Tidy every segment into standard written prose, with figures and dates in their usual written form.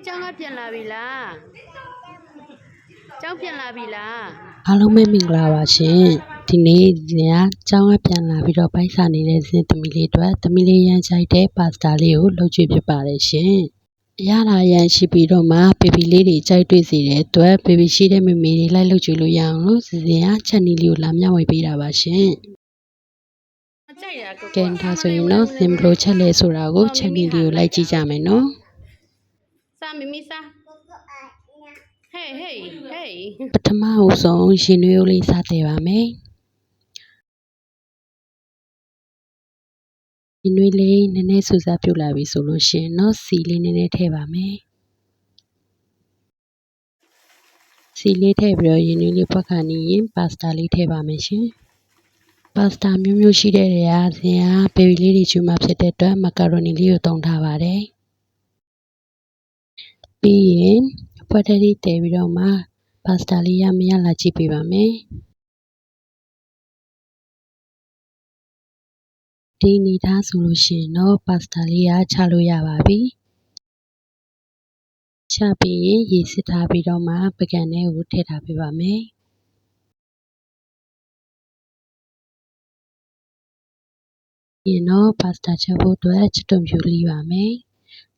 ကျောင်းကပြန်လာပြီလားကျောင်းပြန်လာပြီလား အားလုံးပဲမင်္ဂလာပါရှင်ဒီနေ့ဒီကကျောင်းကပြန်လာပြီးတော့ဘိုက်စာနေတဲ့ဇင်းသမီးလေးအတွက်သမီးလေးရမ်းချိုက်တဲ့ပါစတာလေးကိုလုပ်ကြည့်ဖြစ်ပါတယ်ရှင်ရတာရမ်းရှိပြီးတော့မှဘေဘီလေးတွေကြိုက်တွေ့စေတဲ့အတွက်ဘေဘီရှိတဲ့မမေတွေလိုက်လုပ်ကြည့်လို့ရအောင်လို့စီစဉ်ကချက်နီလေးကိုလာမျှဝေပေးတာပါရှင်ကြိုက်တာကို ကဲဒါဆိုရင်တော့ဇင်ဘလို့ချက်လဲဆိုတာကိုချက်နီလေးကိုလိုက်ကြည့်ကြမယ်နော်စာမမီစာဟေးပထမဦးဆုံးရင်နွေးဦးလေးစတဲ့ပါမယ်ရင်နွေးလေးနည်းနည်းစူစားပြုတ်လာပြီဆိုလို့ရှိရင်တော့စီလေးနည်းနည်းထည့်ပါမယ်စီလေးထည့်ပြီးတော့ရင်နွေးလေးဖွက်ခါနေရင်ပါစတာလေးထည့်ပါမယ်ရှင်ပါစတာမျိုးမျိုးရှိတဲ့နေရာဇင်ကဘေဘီလေးတွေချူမှာဖြစ်တဲ့အတွက်မကာရိုနီလေးကိုသုံးထားပါတယ်ပြီးရင်ဖွက်တဲ့လေးတည်ပြီးတော့မှပါစတာလေးရမရလာကြည့်ပေးပါမယ်ဒီအနေထားဆိုလို့ရှိရင်တော့ပါစတာလေးကချလို့ရပါပြီချပြီးရင်ရေစစ်ထားပြီးတော့မှပကံထဲကိုထည့်ထားပေးပါမယ်ရင်တော့ပါစတာချက်ဖို့အတွက်ချက်တုံဖြူလီးပါမယ်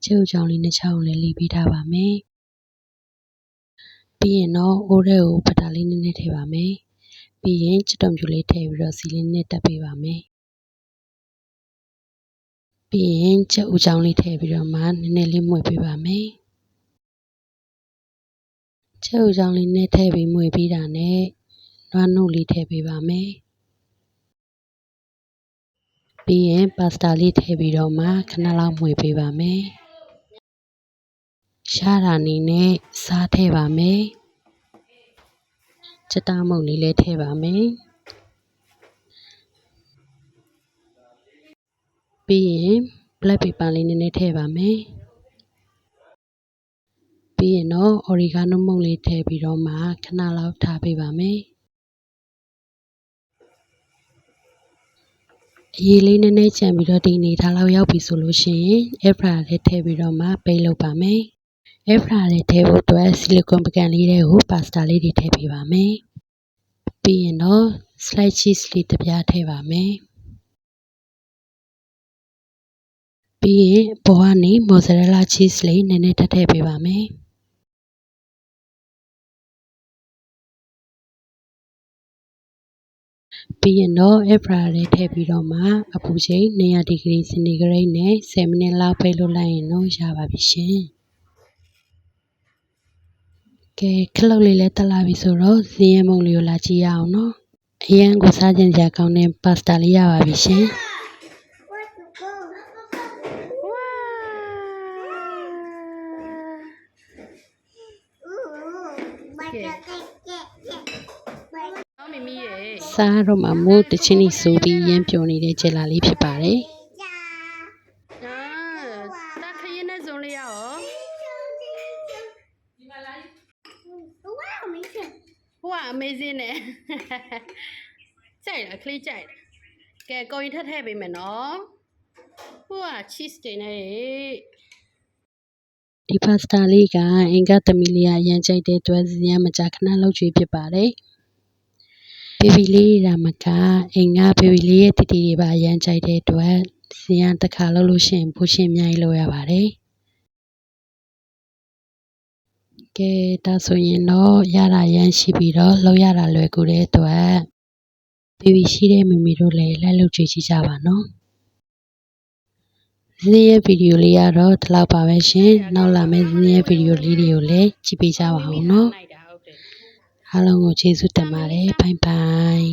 ချက်ဥချောင်းလေးနှစ်ချောင်းလေးလီးပေးထားပါမယ်ပြီးရင်တော့အိုးထဲကိုဖတာလေးနည်းနည်းထည့်ပါမယ်ပြီးရင်ချက်တုံဖြူလေးထည့်ပြီးတော့စီလေးနဲ့တက်ပေးပါမယ်ပြီးရင်ချက်ဥချောင်းလေးထည့်ပြီးတော့မှနည်းနည်းလေးမှုတ်ပေးပါမယ်ချက်ဥချောင်းလေးနဲ့ထည့်ပြီးမှုတ်ပြီးတာနဲ့နွားနို့လေးထည့်ပေးပါမယ်ပြီးရင်ပါစတာလေးထည့်ပြီးတော့မှခဏလောက်မှုတ်ပေးပါမယ်ရှားတာနေနဲ့စားထည့်ပါမယ်ချက်သားမုန့်လေးလည်းထည့်ပါမယ်ပြီးရင် black pepper လေးနည်းနည်းထည့်ပါမယ်ပြီးရင်တော့ oregano မုန့်လေးထည့်ပြီးတော့မှခဏလောက်ထားပေးပါမယ်အရေးလေးနည်းနည်းချန်ပြီးတော့ဒီအနေထားလောက်ရောက်ပြီဆိုလို့ရှိရင် air fryer လေးထည့်ပြီးတော့မှပိတ်လုပ်ပါမယ် air fryer လေးထည့်ဖို့အတွက် silicone ပကံလေးတွေကိုပါစတာလေးတွေထည့်ပေးပါမယ်ပြီးရင်တော့ slice cheese လေးတစ်ပြားထည့်ပါမယ်ပြီးရင်ပေါ်ကနေ mozzarella cheese လေးနည်းနည်းထည့်ပေးပါမယ်ပြီးရင်တော့ air fryer လေးထည့်ပြီးတော့မှအပူချိန်200 ဒီဂရီစင်တီဂရိတ်နဲ့10မိနစ်လောက်ပိတ်လို့လိုက်ရင်တော့ရပါပြီရှင်ကဲခလုတ်လေးလည်းတက်လာပြီဆိုတော့ဇင်းရဲမုံလေးကိုလာကြည့်ရအောင်နော်အရန်ကိုစားကြင်စရာကောင်းတဲ့ပါစတာလေးရပါပြီရှင်မမီရဲ့စားတော့မှမိုးတချင်းကြီးဆိုပြီးရမ်းပျော်နေတဲ့ဂျယ်လာလေးဖြစ်ပါတယ်တာခရင်နဲ့ဇုံလေးရအောင်ဟိုက amazing နဲ့ကြိုက်လားခလေးကြိုက်ကဲကိုရင်ထည့်ပေးမယ်နော်ဟိုက cheese တင်နေဒီပါစတာလေးကအင်္ဂါသမီးလေးရမ်းကြိုက်တဲ့အတွက်ဇင်ရမကြခဏလောက်ကျွေးဖြစ်ပါတယ်ဘေဘီလေးရာမကအင်္ဂါဘေဘီလေးရဲ့တီတီတွေပါရမ်းကြိုက်တဲ့အတွက်ဇင်ရတစ်ခါလုပ်လို့ရှိရင်ဘိုးရှင်အများကြီးလုပ်ရပါတယ်ကဲဒါဆိုရင်တော့ရတာရမ်းရှိပြီးတော့လုပ်ရတာလွယ်ကူတဲ့အတွက်ဘေဘီရှိတဲ့မိမိတို့လည်းလိုက်လုပ်ကြည့်ကြပါနော်ဇင်းရဲ့ဗီဒီယိုလေးကတော့ဒီလောက်ပါပဲရှင်နောက်လာမယ့်ဇင်းရဲ့ဗီဒီယိုလေးတွေကိုလည်းကြည့်ပေးကြပါဦးနော်အားလုံးကိုကျေးဇူးတင်ပါတယ်ဘိုင်ဘိုင်